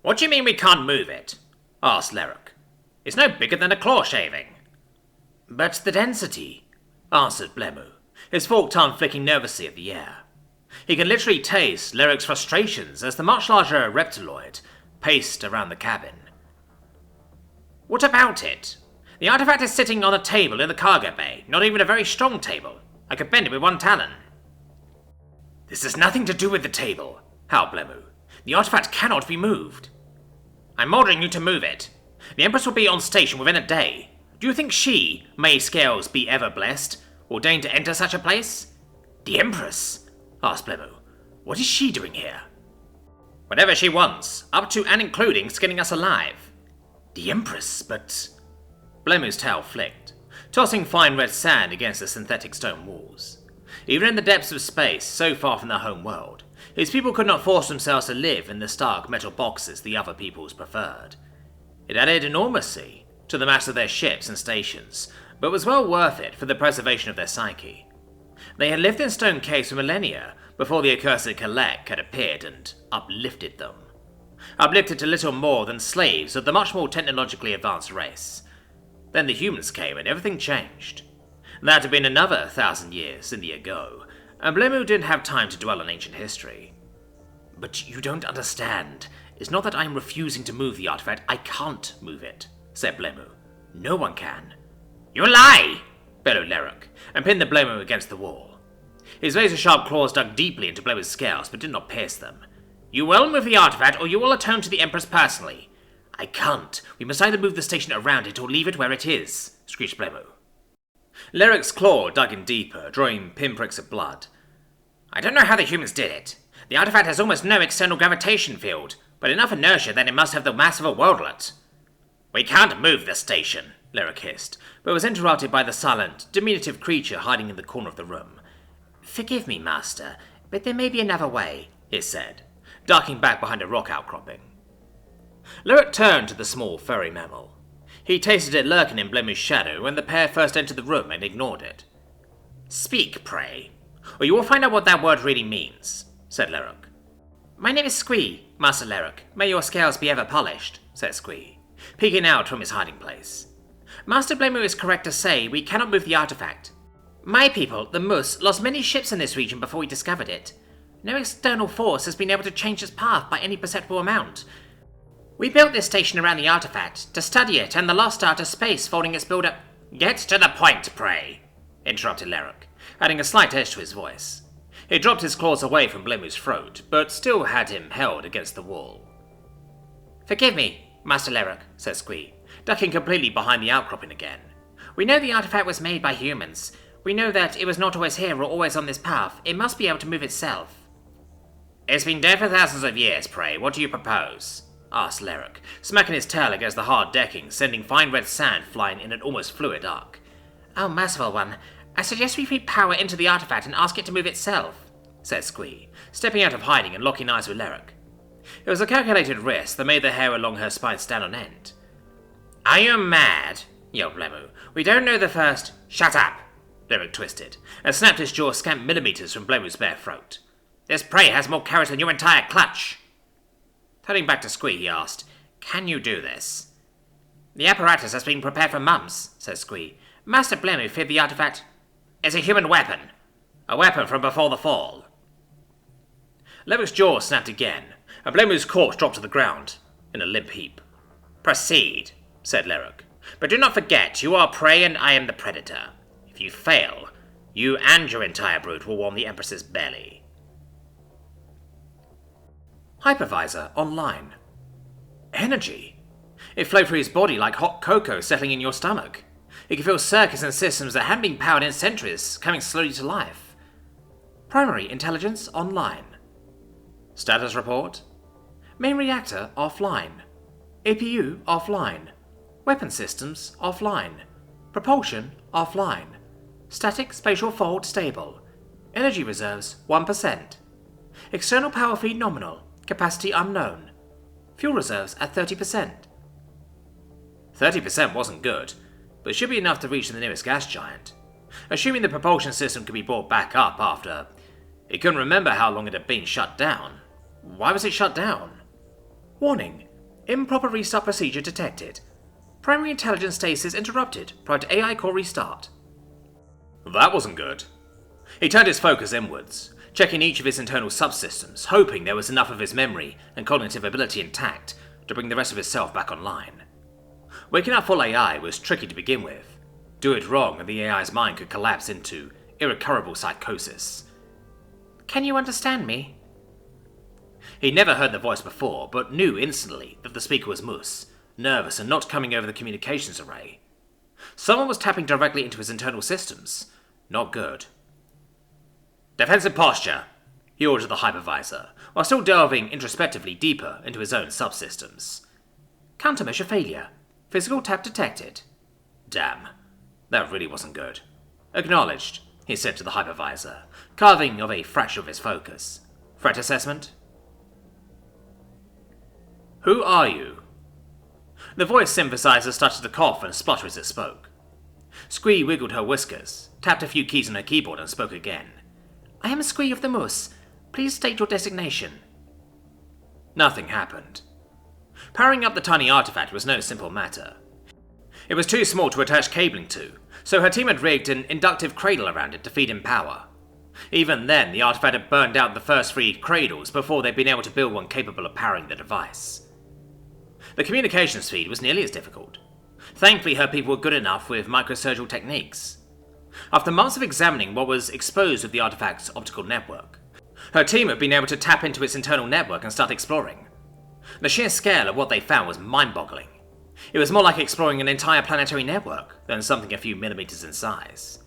What do you mean we can't move it? Asked Erick. It's no bigger than a claw shaving. But the density, answered Blemu, his forked tongue flicking nervously at the air. He could literally taste Eric's frustrations as the much larger reptiloid paced around the cabin. What about it? The artifact is sitting on a table in the cargo bay, not even a very strong table. I could bend it with one talon. This has nothing to do with the table, howled Blemu. The artifact cannot be moved. I'm ordering you to move it. The Empress will be on station within a day. Do you think she, may Scales be ever blessed, will deign to enter such a place? The Empress? Asked Blemu. What is she doing here? Whatever she wants, up to and including skinning us alive. The Empress, but... Blemu's tail flicked, tossing fine red sand against the synthetic stone walls. Even in the depths of space, so far from their home world, his people could not force themselves to live in the stark metal boxes the other peoples preferred. It added enormously to the mass of their ships and stations, but was well worth it for the preservation of their psyche. They had lived in stone caves for millennia before the accursed Kalek had appeared and uplifted them. Uplifted to little more than slaves of the much more technologically advanced race. Then the humans came and everything changed. That had been another 1,000 years in the ago, and Blemu didn't have time to dwell on ancient history. But you don't understand. It's not that I'm refusing to move the artifact, I can't move it, said Blemu. No one can. You lie! Bellowed Erick, and pinned the Blemu against the wall. His razor-sharp claws dug deeply into Blemu's scales, but did not pierce them. You will move the artifact, or you will atone to the Empress personally. I can't. We must either move the station around it or leave it where it is, screeched Blemu. Lyric's claw dug in deeper, drawing pinpricks of blood. I don't know how the humans did it. The artifact has almost no external gravitation field, but enough inertia that it must have the mass of a worldlet. We can't move the station, Lyric hissed, but was interrupted by the silent, diminutive creature hiding in the corner of the room. Forgive me, Master, but there may be another way, it said, ducking back behind a rock outcropping. Lyric turned to the small, furry mammal. He tasted it lurking in Blemu's shadow when the pair first entered the room and ignored it. Speak, pray, or you will find out what that word really means, said Lyric. My name is Squee, Master Lyric. May your scales be ever polished, said Squee, peeking out from his hiding place. Master Blemu is correct to say we cannot move the artifact. My people, the Mus, lost many ships in this region before we discovered it. No external force has been able to change its path by any perceptible amount. We built this station around the artifact, to study it and the lost art of space folding its build-up. Get to the point, pray, interrupted Lyric, adding a slight edge to his voice. He dropped his claws away from Blemu's throat, but still had him held against the wall. Forgive me, Master Lyric, said Squee, ducking completely behind the outcropping again. We know the artifact was made by humans. We know that it was not always here or always on this path. It must be able to move itself. It's been dead for thousands of years, pray. What do you propose? Asked Lyric, smacking his tail against the hard decking, sending fine red sand flying in an almost fluid arc. Oh, merciful one, I suggest we feed power into the artifact and ask it to move itself, said Squee, stepping out of hiding and locking eyes with Lyric. It was a calculated risk that made the hair along her spine stand on end. Are you mad? Yelled Blemu. We don't know the first... Shut up! Lyric twisted, and snapped his jaw scant millimeters from Blemu's bare throat. This prey has more courage than your entire clutch! Turning back to Squee, he asked, Can you do this? The apparatus has been prepared for months, said Squee. Master Blemu feared the artifact is a human weapon. A weapon from before the fall. Lyric's jaw snapped again, and Blemu's corpse dropped to the ground, in a limp heap. Proceed, said Lyric. But do not forget, you are prey and I am the predator. If you fail, you and your entire brood will warm the Empress's belly. Hypervisor online. Energy. It flowed through his body like hot cocoa settling in your stomach. He could feel circuits and systems that hadn't been powered in centuries coming slowly to life. Primary intelligence online. Status report. Main reactor offline. APU offline. Weapon systems offline. Propulsion offline. Static spatial fold stable. Energy reserves 1%. External power feed nominal. Capacity unknown. Fuel reserves at 30%. 30% wasn't good, but should be enough to reach the nearest gas giant. Assuming the propulsion system could be brought back up after... It couldn't remember how long it had been shut down. Why was it shut down? Warning. Improper restart procedure detected. Primary intelligence stasis interrupted prior to AI core restart. That wasn't good. He turned his focus inwards, checking each of his internal subsystems, hoping there was enough of his memory and cognitive ability intact to bring the rest of his self back online. Waking up full AI was tricky to begin with. Do it wrong and the AI's mind could collapse into irrecoverable psychosis. Can you understand me? He'd never heard the voice before, but knew instantly that the speaker was Moose, nervous and not coming over the communications array. Someone was tapping directly into his internal systems. Not good. Defensive posture, he ordered the hypervisor, while still delving introspectively deeper into his own subsystems. Countermeasure failure. Physical tap detected. Damn, that really wasn't good. Acknowledged, he said to the hypervisor, carving of a fraction of his focus. Threat assessment? Who are you? The voice synthesizer started to cough and splutter as it spoke. Squee wiggled her whiskers, tapped a few keys on her keyboard and spoke again. I am Squee of the Moose. Please state your designation. Nothing happened. Powering up the tiny artifact was no simple matter. It was too small to attach cabling to, so her team had rigged an inductive cradle around it to feed in power. Even then, the artifact had burned out the first 3 cradles before they'd been able to build one capable of powering the device. The communications feed was nearly as difficult. Thankfully, her people were good enough with microsurgical techniques. After months of examining what was exposed of the artifact's optical network, her team had been able to tap into its internal network and start exploring. The sheer scale of what they found was mind-boggling. It was more like exploring an entire planetary network than something a few millimeters in size.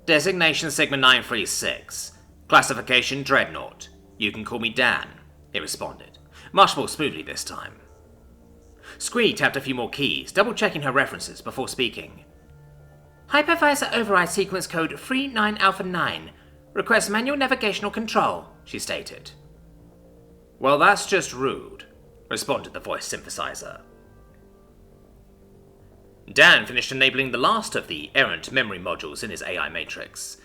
Designation Sigma 936. Classification Dreadnought. You can call me Dan, it responded, much more smoothly this time. Squee tapped a few more keys, double-checking her references before speaking. Hypervisor override sequence code 39 Alpha 9. Request manual navigational control, she stated. Well, that's just rude, responded the voice synthesizer. Dan finished enabling the last of the errant memory modules in his AI matrix.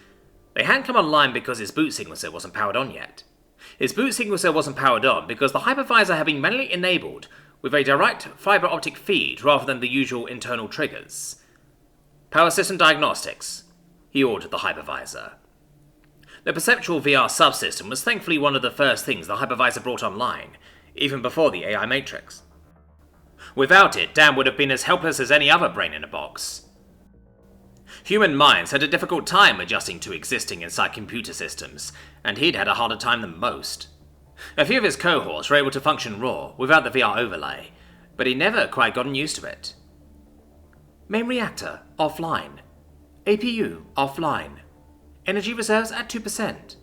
They hadn't come online because his boot sequencer wasn't powered on yet. His boot sequencer wasn't powered on because the hypervisor had been manually enabled with a direct fiber optic feed rather than the usual internal triggers. Power system diagnostics, he ordered the hypervisor. The perceptual VR subsystem was thankfully one of the first things the hypervisor brought online, even before the AI matrix. Without it, Dan would have been as helpless as any other brain in a box. Human minds had a difficult time adjusting to existing inside computer systems, and he'd had a harder time than most. A few of his cohorts were able to function raw, without the VR overlay, but he'd never quite gotten used to it. Main reactor, offline. APU, offline. Energy reserves at 2%.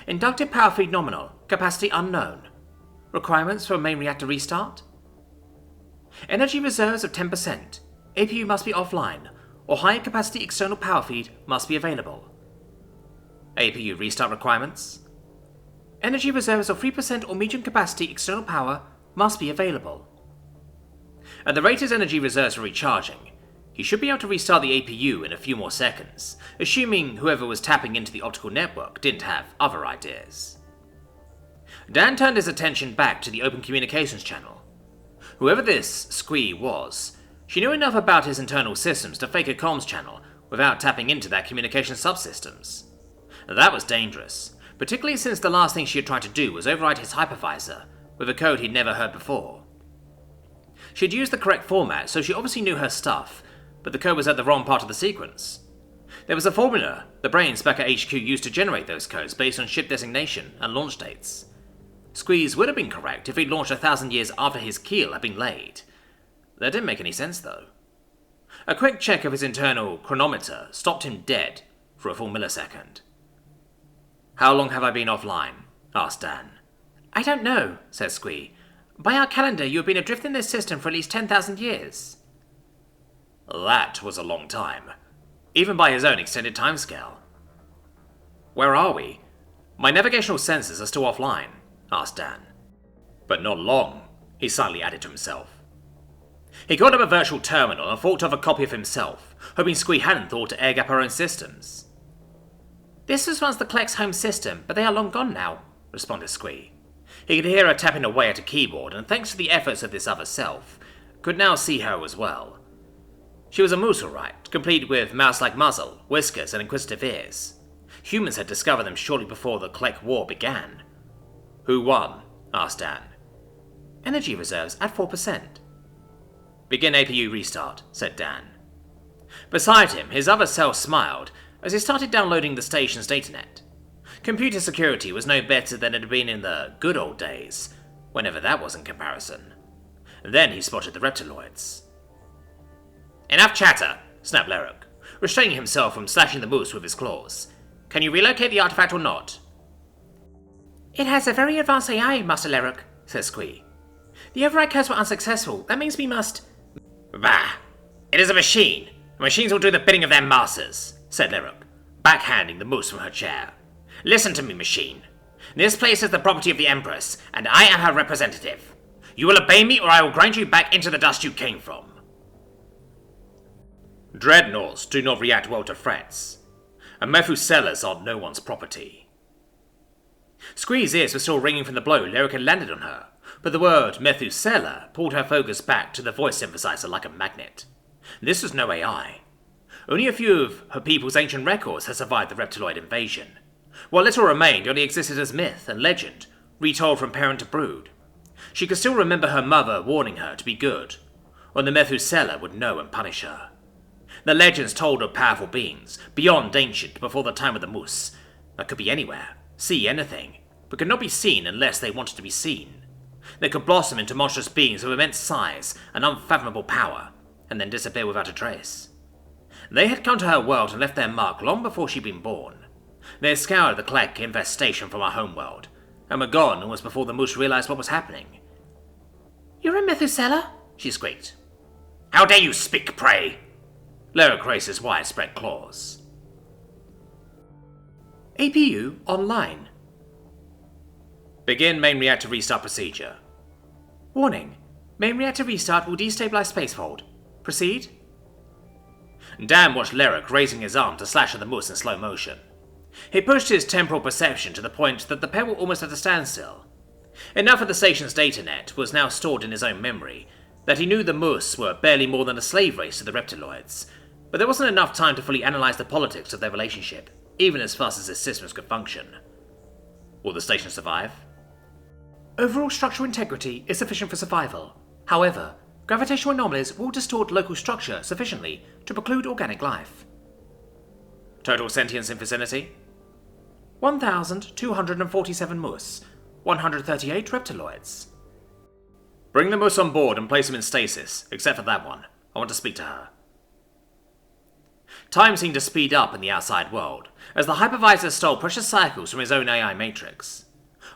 Inductive power feed nominal, capacity unknown. Requirements for main reactor restart? Energy reserves of 10%. APU must be offline, or higher capacity external power feed must be available. APU restart requirements? Energy reserves of 3% or medium capacity external power must be available. At the rate his energy reserves are recharging, he should be able to restart the APU in a few more seconds, assuming whoever was tapping into the optical network didn't have other ideas. Dan turned his attention back to the open communications channel. Whoever this Squee was, she knew enough about his internal systems to fake a comms channel without tapping into their communication subsystems. That was dangerous, particularly since the last thing she had tried to do was override his hypervisor with a code he'd never heard before. She'd used the correct format, so she obviously knew her stuff, but the code was at the wrong part of the sequence. There was a formula the brains back at HQ used to generate those codes based on ship designation and launch dates. Squeeze would have been correct if he'd launched 1,000 years after his keel had been laid. That didn't make any sense, though. A quick check of his internal chronometer stopped him dead for a full millisecond. How long have I been offline? Asked Dan. I don't know, said Squee. By our calendar, you have been adrift in this system for at least 10,000 years. That was a long time, even by his own extended timescale. Where are we? My navigational sensors are still offline, asked Dan. But not long, he silently added to himself. He called up a virtual terminal and forked off a copy of himself, hoping Squee hadn't thought to air-gap her own systems. This was once the Kleck's home system, but they are long gone now, responded Squee. He could hear her tapping away at a keyboard, and thanks to the efforts of this other self, could now see her as well. She was a moose, all right, complete with mouse-like muzzle, whiskers, and inquisitive ears. Humans had discovered them shortly before the Klek War began. Who won? Asked Dan. Energy reserves at 4%. Begin APU restart, said Dan. Beside him, his other self smiled as he started downloading the station's datanet. Computer security was no better than it had been in the good old days, whenever that was in comparison. Then he spotted the reptiloids. Enough chatter, snapped Erick, restraining himself from slashing the moose with his claws. Can you relocate the artifact or not? It has a very advanced AI, Master Erick, said Squee. The override codes were unsuccessful. That means we must... Bah! It is a machine. Machines will do the bidding of their masters, said Erick, backhanding the moose from her chair. Listen to me, machine. This place is the property of the Empress, and I am her representative. You will obey me, or I will grind you back into the dust you came from. Dreadnoughts do not react well to threats, and Methuselahs are no one's property. Squee's ears were still ringing from the blow Erick had landed on her, but the word Methuselah pulled her focus back to the voice synthesizer like a magnet. This was no AI. Only a few of her people's ancient records had survived the reptiloid invasion. What little remained only existed as myth and legend, retold from parent to brood. She could still remember her mother warning her to be good, or the Methuselah would know and punish her. The legends told of powerful beings, beyond ancient, before the time of the moose, that could be anywhere, see anything, but could not be seen unless they wanted to be seen. They could blossom into monstrous beings of immense size and unfathomable power, and then disappear without a trace. They had come to her world and left their mark long before she'd been born. They had scoured the Klek infestation from our homeworld, and were gone almost before the moose realized what was happening. You're a Methuselah? She squeaked. How dare you speak, pray? Erick raised his widespread claws. APU online. Begin main reactor restart procedure. Warning. Main reactor restart will destabilize spacefold. Proceed? Dan watched Erick raising his arm to slash at the moose in slow motion. He pushed his temporal perception to the point that the pair were almost at a standstill. Enough of the station's datanet was now stored in his own memory that he knew the moose were barely more than a slave race to the reptiloids, but there wasn't enough time to fully analyze the politics of their relationship, even as fast as his systems could function. Will the station survive? Overall structural integrity is sufficient for survival. However, gravitational anomalies will distort local structure sufficiently to preclude organic life. Total sentience in vicinity? 1,247 moose, 138 reptiloids. Bring the moose on board and place them in stasis, except for that one. I want to speak to her. Time seemed to speed up in the outside world, as the hypervisor stole precious cycles from his own AI matrix.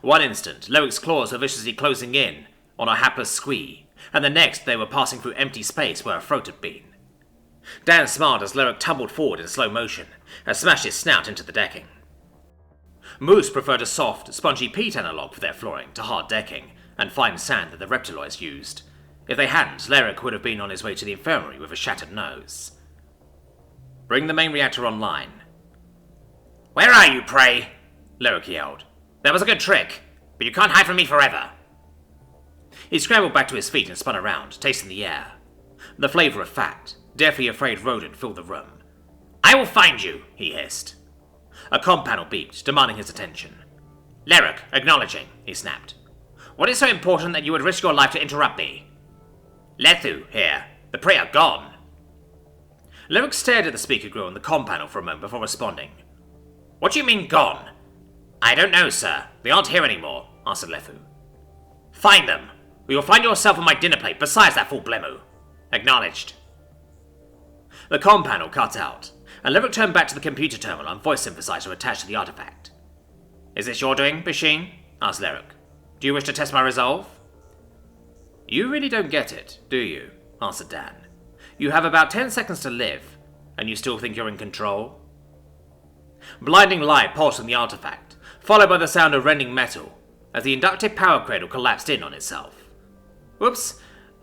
One instant, Eric's claws were viciously closing in on a hapless Squee, and the next they were passing through empty space where a throat had been. Dan smiled as Erick tumbled forward in slow motion and smashed his snout into the decking. Moose preferred a soft, spongy peat analogue for their flooring to hard decking and fine sand that the reptiloids used. If they hadn't, Erick would have been on his way to the infirmary with a shattered nose. Bring the main reactor online. Where are you, pray? Erick yelled. That was a good trick, but you can't hide from me forever. He scrambled back to his feet and spun around, tasting the air. The flavour of fat, deathly afraid rodent filled the room. I will find you, he hissed. A comm panel beeped, demanding his attention. Erick, acknowledging, he snapped. What is so important that you would risk your life to interrupt me? Lethu, here. The prey are gone. Erick stared at the speaker grill on the comm panel for a moment before responding. What do you mean, gone? I don't know, sir. They aren't here anymore, answered Lethu. Find them. We will find yourself on my dinner plate besides that fool Blemu. Acknowledged. The comm panel cut out, and Erick turned back to the computer terminal and voice synthesizer attached to the artifact. Is this your doing, machine? Asked Erick. Do you wish to test my resolve? You really don't get it, do you? Answered Dan. You have about 10 seconds to live, and you still think you're in control? Blinding light pulsed from the artifact, followed by the sound of rending metal, as the inductive power cradle collapsed in on itself. Whoops,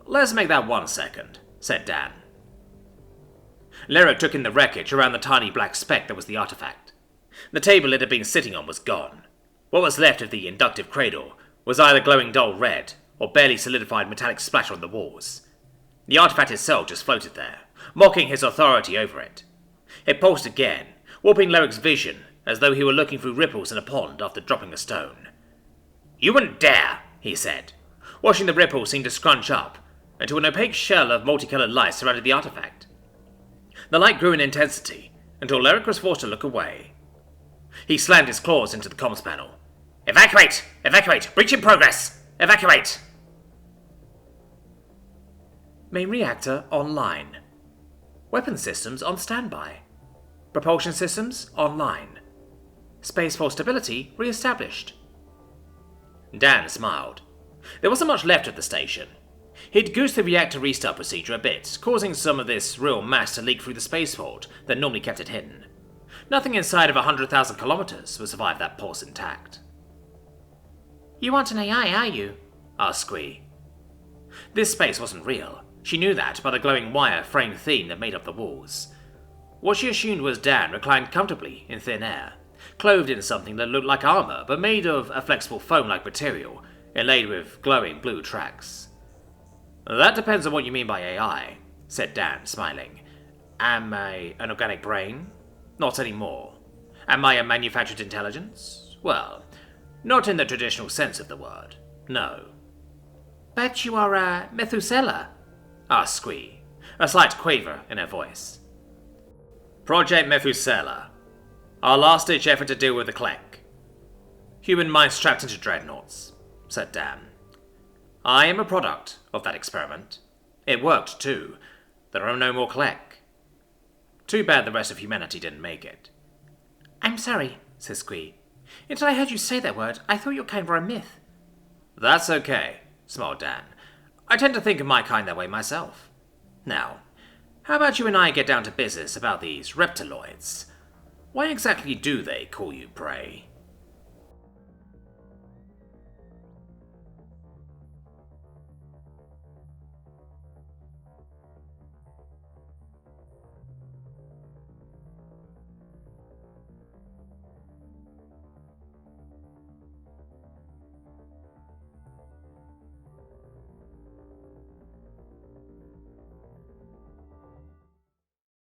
let's make that 1 second, said Dan. Erick took in the wreckage around the tiny black speck that was the artifact. The table it had been sitting on was gone. What was left of the inductive cradle was either glowing dull red or barely solidified metallic splatter on the walls. The artifact itself just floated there, mocking his authority over it. It pulsed again, warping Leric's vision as though he were looking through ripples in a pond after dropping a stone. "You wouldn't dare," he said, watching the ripples seem to scrunch up until an opaque shell of multicolored light surrounded the artifact. The light grew in intensity until Leric was forced to look away. He slammed his claws into the comms panel. "Evacuate! Evacuate! Breach in progress! Evacuate!" Main reactor online. Weapon systems on standby. Propulsion systems online. Spaceport stability re-established. Dan smiled. There wasn't much left of the station. He'd goosed the reactor restart procedure a bit, causing some of this real mass to leak through the spaceport that normally kept it hidden. Nothing inside of 100,000 kilometers would survive that pulse intact. "You aren't an AI, are you?" asked Squee. This space wasn't real. She knew that by the glowing wire frame theme that made up the walls. What she assumed was Dan reclined comfortably in thin air, clothed in something that looked like armor but made of a flexible foam-like material, inlaid with glowing blue tracks. "That depends on what you mean by AI," said Dan, smiling. "Am I an organic brain? Not anymore. Am I a manufactured intelligence? Well, not in the traditional sense of the word, no." "But you are a Methuselah?" asked Squee, a slight quaver in her voice. "Project Methuselah. Our last-ditch effort to deal with the Klek. Human minds trapped into dreadnoughts," said Dan. "I am a product of that experiment. It worked, too. There are no more Klek. Too bad the rest of humanity didn't make it." "I'm sorry," said Squee. "Until I heard you say that word, I thought your kind were a myth." "That's okay," smiled Dan. "I tend to think of my kind that way myself. Now, how about you and I get down to business about these reptiloids? Why exactly do they call you prey?"